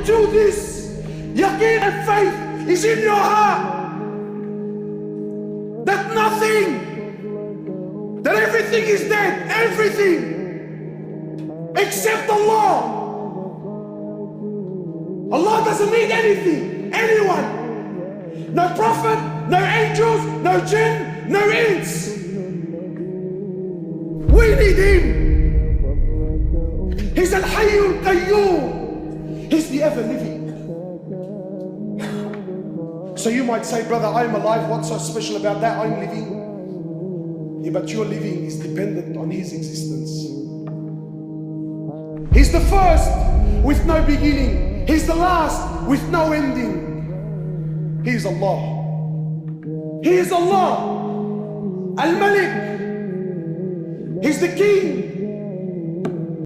until this yaqeen and faith is in your heart, that nothing, that everything is dead, everything except Allah. Allah doesn't need anything, anyone. No prophet, no angels, no jinn, no ins. We need him. He's al-Hayyul Qayyum. He's the ever-living. So you might say, brother, I'm alive. What's so special about that? I'm living. Yeah, but your living is dependent on his existence. He's the first with no beginning. He's the last with no ending. He is Allah. He is Allah. Al-Malik. He's the king.